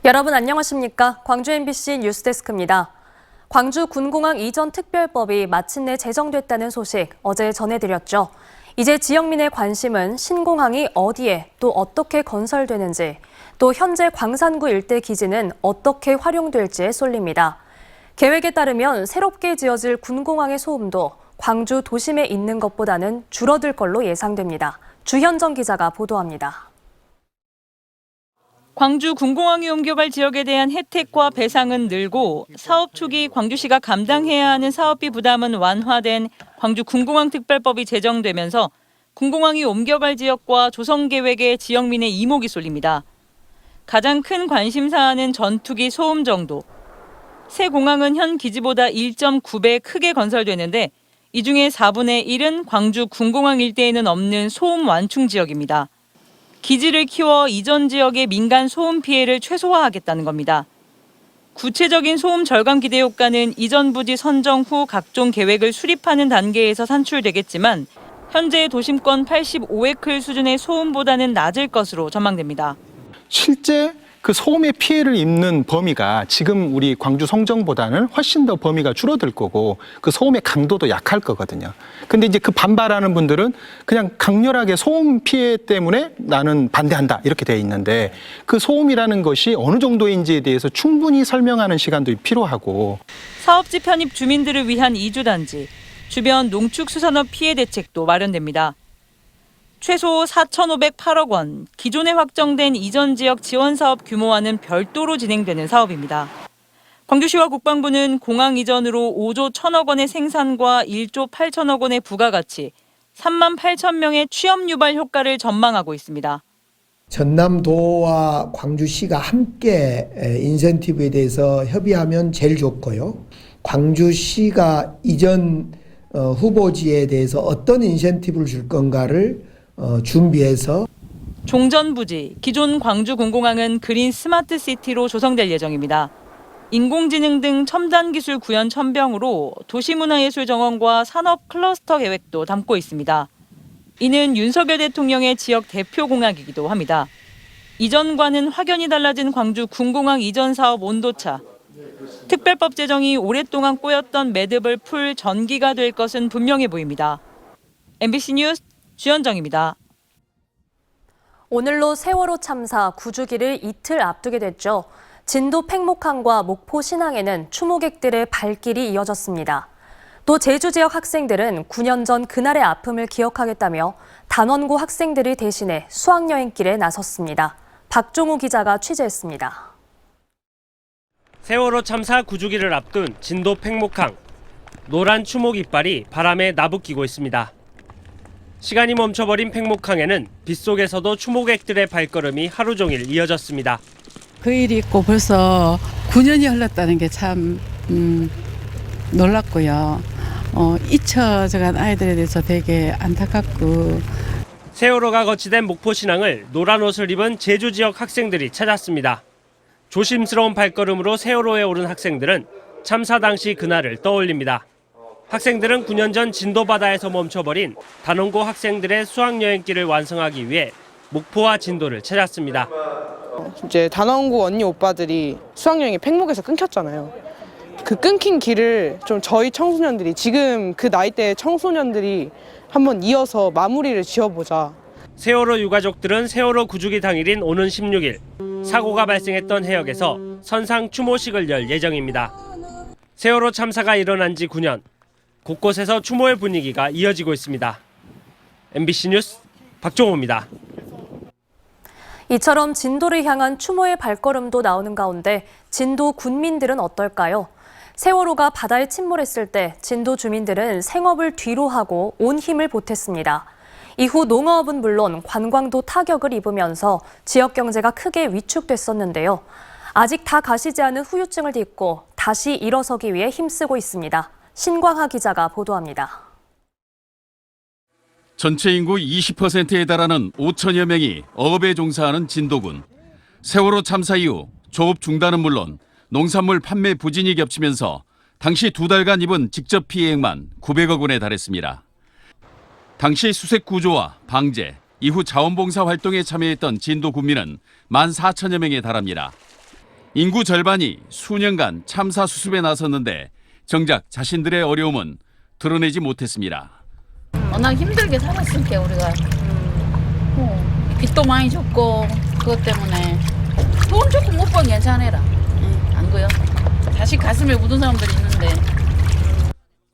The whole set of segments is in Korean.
여러분 안녕하십니까? 광주 MBC 뉴스데스크입니다. 광주 군공항 이전 특별법이 마침내 제정됐다는 소식 어제 전해드렸죠. 이제 지역민의 관심은 신공항이 어디에 또 어떻게 건설되는지, 또 현재 광산구 일대 기지는 어떻게 활용될지에 쏠립니다. 계획에 따르면 새롭게 지어질 군공항의 소음도 광주 도심에 있는 것보다는 줄어들 걸로 예상됩니다. 주현정 기자가 보도합니다. 광주 군공항이 옮겨갈 지역에 대한 혜택과 배상은 늘고 사업 초기 광주시가 감당해야 하는 사업비 부담은 완화된 광주 군공항 특별법이 제정되면서 군공항이 옮겨갈 지역과 조성 계획에 지역민의 이목이 쏠립니다. 가장 큰 관심 사안은 전투기 소음 정도. 새 공항은 현 기지보다 1.9배 크게 건설되는데 이 중에 4분의 1은 광주 군공항 일대에는 없는 소음 완충 지역입니다. 기지를 키워 이전 지역의 민간 소음 피해를 최소화하겠다는 겁니다. 구체적인 소음 절감 기대 효과는 이전 부지 선정 후 각종 계획을 수립하는 단계에서 산출되겠지만 현재 도심권 85웨클 수준의 소음보다는 낮을 것으로 전망됩니다. 실제 그 소음의 피해를 입는 범위가 지금 우리 광주 송정보다는 훨씬 더 범위가 줄어들 거고 그 소음의 강도도 약할 거거든요. 근데 이제 그 반발하는 분들은 그냥 강렬하게 소음 피해 때문에 나는 반대한다 이렇게 돼 있는데 그 소음이라는 것이 어느 정도인지에 대해서 충분히 설명하는 시간도 필요하고 사업지 편입 주민들을 위한 이주단지, 주변 농축수산업 피해 대책도 마련됩니다. 최소 4,508억 원, 기존에 확정된 이전 지역 지원 사업 규모와는 별도로 진행되는 사업입니다. 광주시와 국방부는 공항 이전으로 5조 1천억 원의 생산과 1조 8천억 원의 부가가치, 3만 8천 명의 취업 유발 효과를 전망하고 있습니다. 전남도와 광주시가 함께 인센티브에 대해서 협의하면 제일 좋고요. 광주시가 이전 후보지에 대해서 어떤 인센티브를 줄 건가를 준비해서 종전부지, 기존 광주 군공항은 그린 스마트 시티로 조성될 예정입니다. 인공지능 등 첨단 기술 구현 첨병으로 도시문화예술정원과 산업 클러스터 계획도 담고 있습니다. 이는 윤석열 대통령의 지역 대표 공약이기도 합니다. 이전과는 확연히 달라진 광주 군공항 이전 사업 온도차. 특별법 제정이 오랫동안 꼬였던 매듭을 풀 전기가 될 것은 분명해 보입니다. MBC 뉴스 주현정입니다. 오늘로 세월호 참사 9주기를 이틀 앞두게 됐죠. 진도 팽목항과 목포 신항에는 추모객들의 발길이 이어졌습니다. 또 제주 지역 학생들은 9년 전 그날의 아픔을 기억하겠다며 단원고 학생들을 대신해 수학여행길에 나섰습니다. 박종우 기자가 취재했습니다. 세월호 참사 9주기를 앞둔 진도 팽목항. 노란 추모 깃발이 바람에 나부끼고 있습니다. 시간이 멈춰버린 팽목항에는 빗속에서도 추모객들의 발걸음이 하루 종일 이어졌습니다. 그 일이 있고 벌써 9년이 흘렀다는 게 참 놀랍고요. 잊혀져간 아이들에 대해서 되게 안타깝고. 세월호가 거치된 목포 신항을 노란 옷을 입은 제주 지역 학생들이 찾았습니다. 조심스러운 발걸음으로 세월호에 오른 학생들은 참사 당시 그날을 떠올립니다. 학생들은 9년 전 진도 바다에서 멈춰버린 단원고 학생들의 수학여행길을 완성하기 위해 목포와 진도를 찾았습니다. 이제 단원고 언니 오빠들이 수학여행이 팽목에서 끊겼잖아요. 그 끊긴 길을 좀 저희 청소년들이 지금 그 나이대 청소년들이 한번 이어서 마무리를 지어보자. 세월호 유가족들은 세월호 9주기 당일인 오는 16일 사고가 발생했던 해역에서 선상 추모식을 열 예정입니다. 세월호 참사가 일어난 지 9년. 곳곳에서 추모의 분위기가 이어지고 있습니다. MBC 뉴스 박종호입니다. 이처럼 진도를 향한 추모의 발걸음도 나오는 가운데 진도 군민들은 어떨까요? 세월호가 바다에 침몰했을 때 진도 주민들은 생업을 뒤로 하고 온 힘을 보탰습니다. 이후 농어업은 물론 관광도 타격을 입으면서 지역 경제가 크게 위축됐었는데요. 아직 다 가시지 않은 후유증을 딛고 다시 일어서기 위해 힘쓰고 있습니다. 신광하 기자가 보도합니다. 전체 인구 20%에 달하는 5천여 명이 어업에 종사하는 진도군. 세월호 참사 이후 조업 중단은 물론 농산물 판매 부진이 겹치면서 당시 2달간 입은 직접 피해액만 900억 원에 달했습니다. 당시 수색 구조와 방제, 이후 자원봉사 활동에 참여했던 진도 군민은 14,000여 명에 달합니다. 인구 절반이 수년간 참사 수습에 나섰는데 정작 자신들의 어려움은 드러내지 못했습니다. 워낙 힘들게 살았으니까 우리가 빚도 많이 줬고 그것 때문에 돈 조금 못 번 괜찮아라. 안 그요? 자식 가슴에 묻은 사람들이 있는데.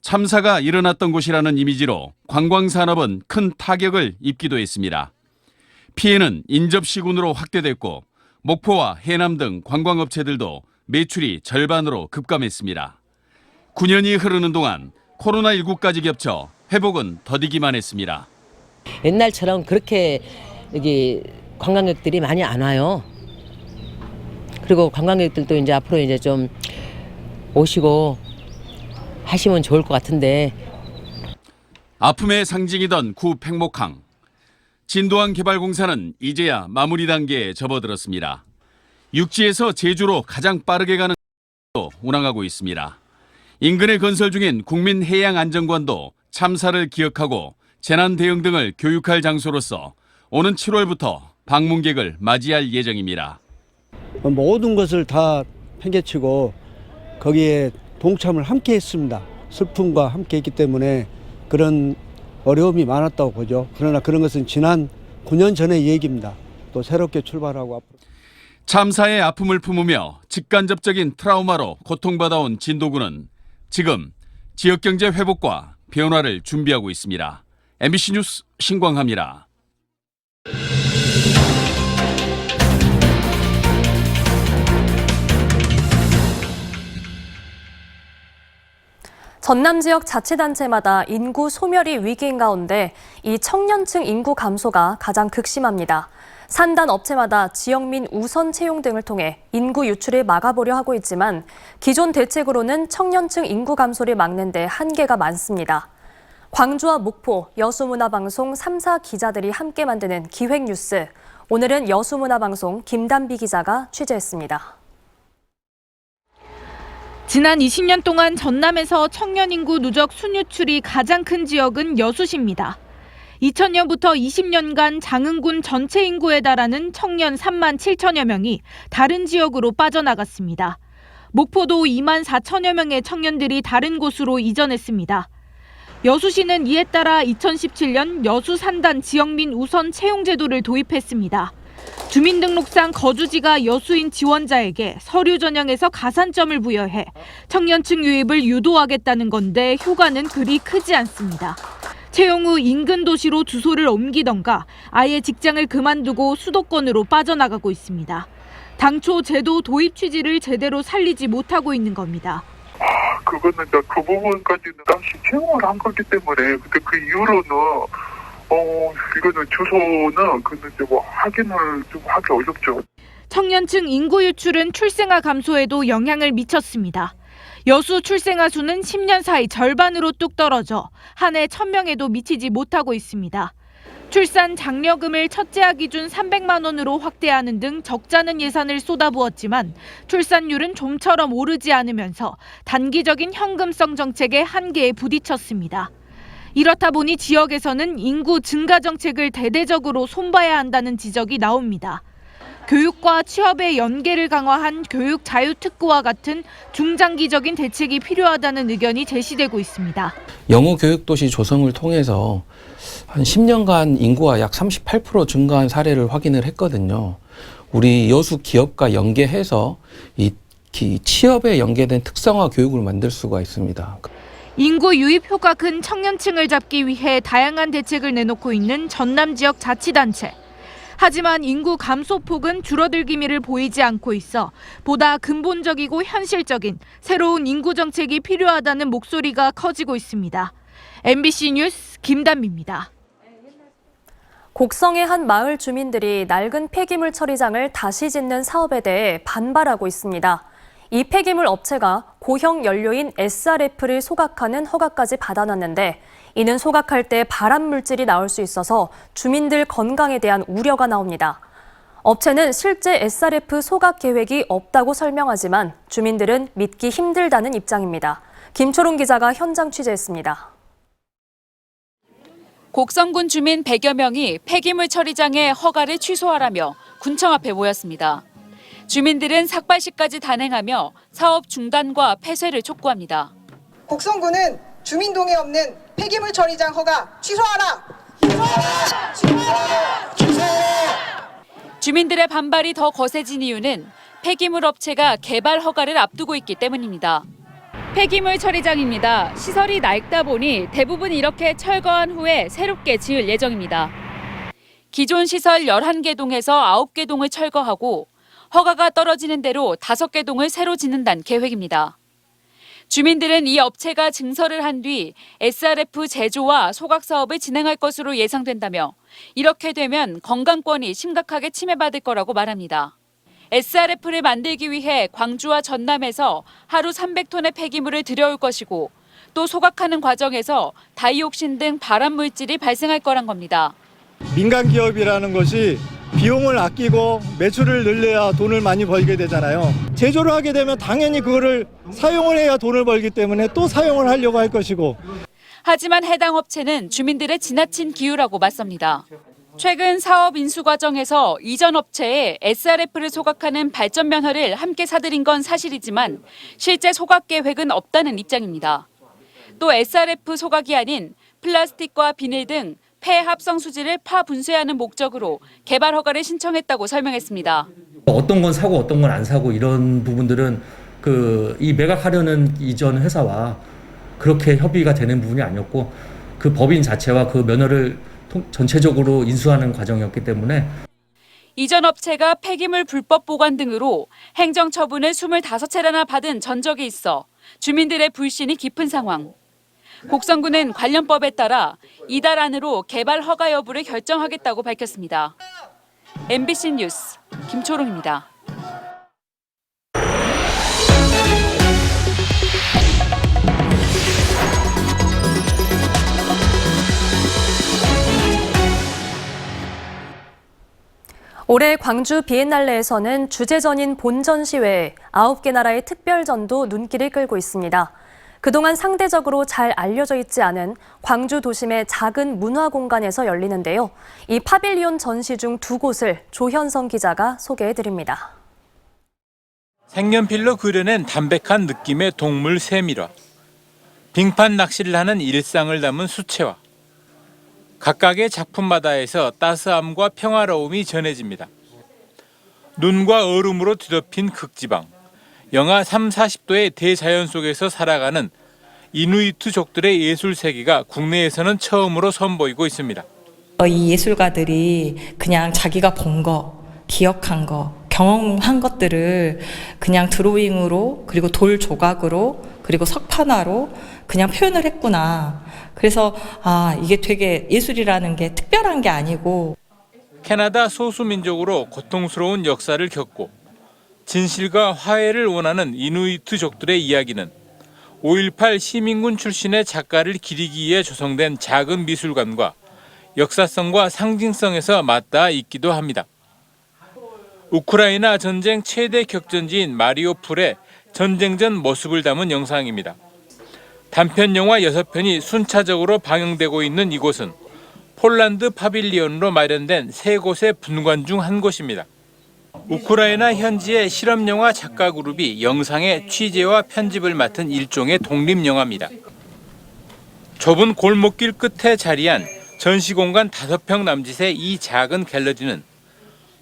참사가 일어났던 곳이라는 이미지로 관광산업은 큰 타격을 입기도 했습니다. 피해는 인접시군으로 확대됐고 목포와 해남 등 관광업체들도 매출이 절반으로 급감했습니다. 9년이 흐르는 동안 코로나19까지 겹쳐 회복은 더디기만 했습니다. 옛날처럼 그렇게 여기 관광객들이 많이 안 와요. 그리고 관광객들도 이제 앞으로 이제 좀 오시고 하시면 좋을 것 같은데. 아픔의 상징이던 구 팽목항. 진도항 개발 공사는 이제야 마무리 단계에 접어들었습니다. 육지에서 제주로 가장 빠르게 가는 도 운항하고 있습니다. 인근에 건설 중인 국민해양안전관도 참사를 기억하고 재난 대응 등을 교육할 장소로서 오는 7월부터 방문객을 맞이할 예정입니다. 모든 것을 다 팽개치고 거기에 동참을 함께 했습니다. 슬픔과 함께 했기 때문에 그런 어려움이 많았다고 보죠. 그러나 그런 것은 지난 9년 전의 얘기입니다. 또 새롭게 출발하고 앞으로. 참사의 아픔을 품으며 직간접적인 트라우마로 고통받아온 진도군은 지금 지역경제 회복과 변화를 준비하고 있습니다. MBC 뉴스 신광하입니다. 전남 지역 자치단체마다 인구 소멸이 위기인 가운데 이 청년층 인구 감소가 가장 극심합니다. 산단 업체마다 지역민 우선 채용 등을 통해 인구 유출을 막아보려 하고 있지만 기존 대책으로는 청년층 인구 감소를 막는 데 한계가 많습니다. 광주와 목포, 여수문화방송 3사 기자들이 함께 만드는 기획뉴스. 오늘은 여수문화방송 김단비 기자가 취재했습니다. 지난 20년 동안 전남에서 청년 인구 누적 순유출이 가장 큰 지역은 여수시입니다. 2000년부터 20년간 장흥군 전체 인구에 달하는 청년 3만 7천여 명이 다른 지역으로 빠져나갔습니다. 목포도 2만 4천여 명의 청년들이 다른 곳으로 이전했습니다. 여수시는 이에 따라 2017년 여수 산단 지역민 우선 채용 제도를 도입했습니다. 주민등록상 거주지가 여수인 지원자에게 서류 전형에서 가산점을 부여해 청년층 유입을 유도하겠다는 건데 효과는 그리 크지 않습니다. 채용 후 인근 도시로 주소를 옮기던가 아예 직장을 그만두고 수도권으로 빠져나가고 있습니다. 당초 제도 도입 취지를 제대로 살리지 못하고 있는 겁니다. 그거는 이제 그 부분까지는 당시 채용을 한 거기 때문에 근데 그 이후로는 이거는 주소는 근데 이제 뭐 확인을 좀 하기 어렵죠. 청년층 인구 유출은 출생아 감소에도 영향을 미쳤습니다. 여수 출생아 수는 10년 사이 절반으로 뚝 떨어져 한 해 1000명에도 미치지 못하고 있습니다. 출산 장려금을 첫째아 기준 300만 원으로 확대하는 등 적잖은 예산을 쏟아부었지만 출산율은 좀처럼 오르지 않으면서 단기적인 현금성 정책의 한계에 부딪혔습니다. 이렇다 보니 지역에서는 인구 증가 정책을 대대적으로 손봐야 한다는 지적이 나옵니다. 교육과 취업의 연계를 강화한 교육 자유특구와 같은 중장기적인 대책이 필요하다는 의견이 제시되고 있습니다. 영어 교육 도시 조성을 통해서 한 10년간 인구가 약 38% 증가한 사례를 확인을 했거든요. 우리 여수 기업과 연계해서 이 취업에 연계된 특성화 교육을 만들 수가 있습니다. 인구 유입 효과 큰 청년층을 잡기 위해 다양한 대책을 내놓고 있는 전남 지역 자치단체. 하지만 인구 감소폭은 줄어들기미를 보이지 않고 있어 보다 근본적이고 현실적인 새로운 인구 정책이 필요하다는 목소리가 커지고 있습니다. MBC 뉴스 김단비입니다. 곡성의 한 마을 주민들이 낡은 폐기물 처리장을 다시 짓는 사업에 대해 반발하고 있습니다. 이 폐기물 업체가 고형 연료인 SRF를 소각하는 허가까지 받아놨는데 이는 소각할 때 발암 물질이 나올 수 있어서 주민들 건강에 대한 우려가 나옵니다. 업체는 실제 SRF 소각 계획이 없다고 설명하지만 주민들은 믿기 힘들다는 입장입니다. 김초롱 기자가 현장 취재했습니다. 곡성군 주민 100여 명이 폐기물 처리장의 허가를 취소하라며 군청 앞에 모였습니다. 주민들은 삭발시까지 단행하며 사업 중단과 폐쇄를 촉구합니다. 곡성군은 주민동에 없는 폐기물 처리장 허가 취소하라! 주민들의 반발이 더 거세진 이유는 폐기물 업체가 개발 허가를 앞두고 있기 때문입니다. 폐기물 처리장입니다. 시설이 낡다 보니 대부분 이렇게 철거한 후에 새롭게 지을 예정입니다. 기존 시설 11개 동에서 9개 동을 철거하고 허가가 떨어지는 대로 5개 동을 새로 짓는다는 계획입니다. 주민들은 이 업체가 증설을 한 뒤 SRF 제조와 소각 사업을 진행할 것으로 예상된다며 이렇게 되면 건강권이 심각하게 침해받을 거라고 말합니다. SRF를 만들기 위해 광주와 전남에서 하루 300톤의 폐기물을 들여올 것이고 또 소각하는 과정에서 다이옥신 등 발암물질이 발생할 거란 겁니다. 민간 기업이라는 것이 비용을 아끼고 매출을 늘려야 돈을 많이 벌게 되잖아요. 제조를 하게 되면 당연히 그거를 사용을 해야 돈을 벌기 때문에 또 사용을 하려고 할 것이고. 하지만 해당 업체는 주민들의 지나친 기우라고 맞섭니다. 최근 사업 인수 과정에서 이전 업체에 SRF를 소각하는 발전 면허를 함께 사들인 건 사실이지만 실제 소각 계획은 없다는 입장입니다. 또 SRF 소각이 아닌 플라스틱과 비닐 등 폐합성 수지를 파분쇄하는 목적으로 개발 허가를 신청했다고 설명했습니다. 어떤 건 사고 어떤 건 안 사고 이런 부분들은 이 매각하려는 이전 회사와 그렇게 협의가 되는 부분이 아니었고 그 법인 자체와 그 면허를 전체적으로 인수하는 과정이었기 때문에 이전 업체가 폐기물 불법 보관 등으로 행정처분을 25차례나 받은 전적이 있어 주민들의 불신이 깊은 상황. 곡성군은 관련법에 따라 이달 안으로 개발 허가 여부를 결정하겠다고 밝혔습니다. MBC 뉴스 김초롱입니다. 올해 광주 비엔날레에서는 주제전인 본전시 외에 9개 나라의 특별전도 눈길을 끌고 있습니다. 그동안 상대적으로 잘 알려져 있지 않은 광주 도심의 작은 문화 공간에서 열리는데요. 이 파빌리온 전시 중 2곳을 조현성 기자가 소개해드립니다. 색연필로 그려낸 담백한 느낌의 동물 새밀화, 빙판 낚시를 하는 일상을 담은 수채화, 각각의 작품마다에서 따스함과 평화로움이 전해집니다. 눈과 얼음으로 뒤덮인 극지방, 영하 30~40도의 대자연 속에서 살아가는 이누이트족들의 예술 세계가 국내에서는 처음으로 선보이고 있습니다. 이 예술가들이 그냥 자기가 본 거, 기억한 거, 경험한 것들을 그냥 드로잉으로 그리고 돌 조각으로 그리고 석판화로 그냥 표현을 했구나. 그래서 이게 되게 예술이라는 게 특별한 게 아니고. 캐나다 소수민족으로 고통스러운 역사를 겪고 진실과 화해를 원하는 이누이트족들의 이야기는 5.18 시민군 출신의 작가를 기리기 위해 조성된 작은 미술관과 역사성과 상징성에서 맞닿아 있기도 합니다. 우크라이나 전쟁 최대 격전지인 마리오폴의 전쟁 전 모습을 담은 영상입니다. 단편 영화 6편이 순차적으로 방영되고 있는 이곳은 폴란드 파빌리온으로 마련된 3곳의 분관 중 한 곳입니다. 우크라이나 현지의 실험영화 작가 그룹이 영상의 취재와 편집을 맡은 일종의 독립영화입니다. 좁은 골목길 끝에 자리한 전시공간 5평 남짓의 이 작은 갤러리는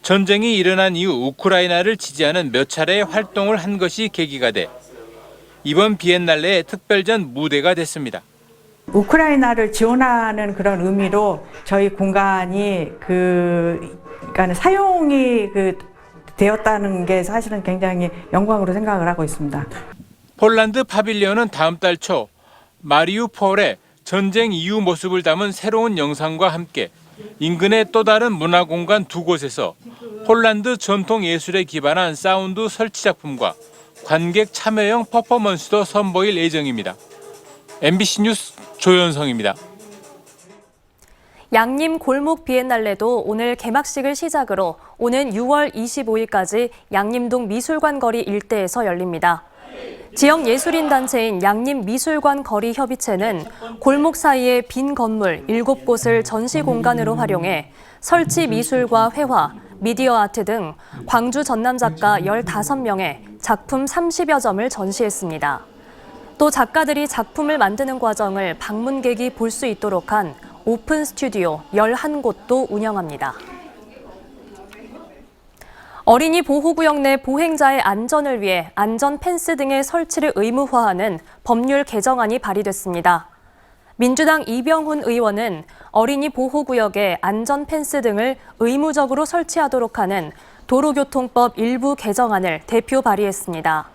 전쟁이 일어난 이후 우크라이나를 지지하는 몇 차례의 활동을 한 것이 계기가 돼 이번 비엔날레의 특별전 무대가 됐습니다. 우크라이나를 지원하는 그런 의미로 저희 공간이 그러니까 사용이 되었다는 게 사실은 굉장히 영광으로 생각을 하고 있습니다. 폴란드 파빌리온은 다음 달 초 마리우폴의 전쟁 이후 모습을 담은 새로운 영상과 함께 인근의 또 다른 문화공간 2곳에서 폴란드 전통 예술에 기반한 사운드 설치 작품과 관객 참여형 퍼포먼스도 선보일 예정입니다. MBC 뉴스 조현성입니다. 양림 골목 비엔날레도 오늘 개막식을 시작으로 오는 6월 25일까지 양림동 미술관 거리 일대에서 열립니다. 지역 예술인 단체인 양림미술관 거리협의체는 골목 사이의 빈 건물 7곳을 전시 공간으로 활용해 설치 미술과 회화, 미디어 아트 등 광주 전남 작가 15명의 작품 30여 점을 전시했습니다. 또 작가들이 작품을 만드는 과정을 방문객이 볼 수 있도록 한 오픈 스튜디오 11곳도 운영합니다. 어린이 보호구역 내 보행자의 안전을 위해 안전 펜스 등의 설치를 의무화하는 법률 개정안이 발의됐습니다. 민주당 이병훈 의원은 어린이 보호구역에 안전 펜스 등을 의무적으로 설치하도록 하는 도로교통법 일부 개정안을 대표 발의했습니다.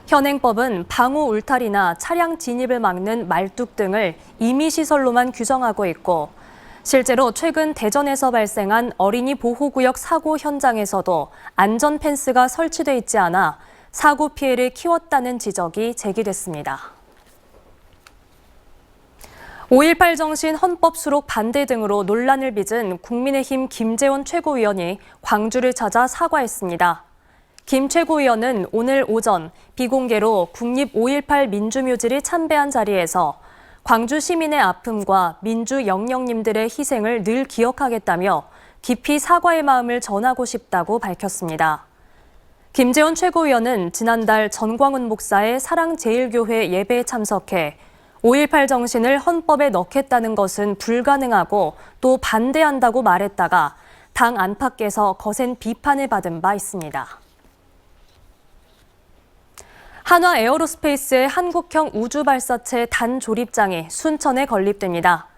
현행법은 방호 울타리나 차량 진입을 막는 말뚝 등을 임의시설로만 규정하고 있고 실제로 최근 대전에서 발생한 어린이 보호구역 사고 현장에서도 안전 펜스가 설치돼 있지 않아 사고 피해를 키웠다는 지적이 제기됐습니다. 5.18 정신 헌법 수록 반대 등으로 논란을 빚은 국민의힘 김재원 최고위원이 광주를 찾아 사과했습니다. 김 최고위원은 오늘 오전 비공개로 국립 5.18 민주묘지를 참배한 자리에서 광주 시민의 아픔과 민주 영령님들의 희생을 늘 기억하겠다며 깊이 사과의 마음을 전하고 싶다고 밝혔습니다. 김재원 최고위원은 지난달 전광훈 목사의 사랑제일교회 예배에 참석해 5.18 정신을 헌법에 넣겠다는 것은 불가능하고 또 반대한다고 말했다가 당 안팎에서 거센 비판을 받은 바 있습니다. 한화 에어로스페이스의 한국형 우주발사체 단조립장이 순천에 건립됩니다.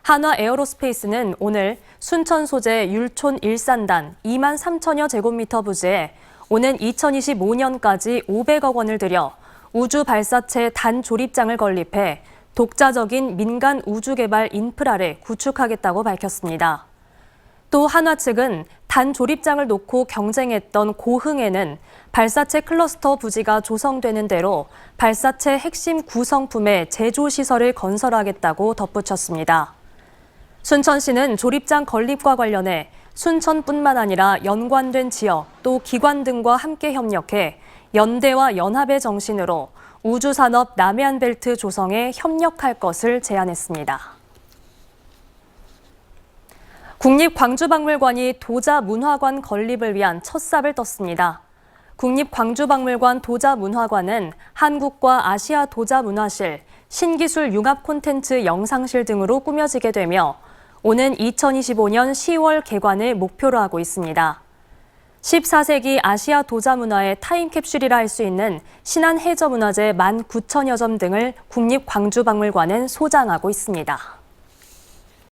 한화 에어로스페이스는 오늘 순천 소재 율촌 일산단 2만 3천여 제곱미터 부지에 오는 2025년까지 500억 원을 들여 우주발사체 단조립장을 건립해 독자적인 민간 우주개발 인프라를 구축하겠다고 밝혔습니다. 또 한화 측은 단조립장을 놓고 경쟁했던 고흥에는 발사체 클러스터 부지가 조성되는 대로 발사체 핵심 구성품의 제조시설을 건설하겠다고 덧붙였습니다. 순천시는 조립장 건립과 관련해 순천뿐만 아니라 연관된 지역 또 기관 등과 함께 협력해 연대와 연합의 정신으로 우주산업 남해안벨트 조성에 협력할 것을 제안했습니다. 국립광주박물관이 도자문화관 건립을 위한 첫 삽을 떴습니다. 국립광주박물관 도자문화관은 한국과 아시아 도자문화실, 신기술 융합 콘텐츠 영상실 등으로 꾸며지게 되며 오는 2025년 10월 개관을 목표로 하고 있습니다. 14세기 아시아 도자문화의 타임캡슐이라 할 수 있는 신안해저문화재 19,000여 점 등을 국립광주박물관은 소장하고 있습니다.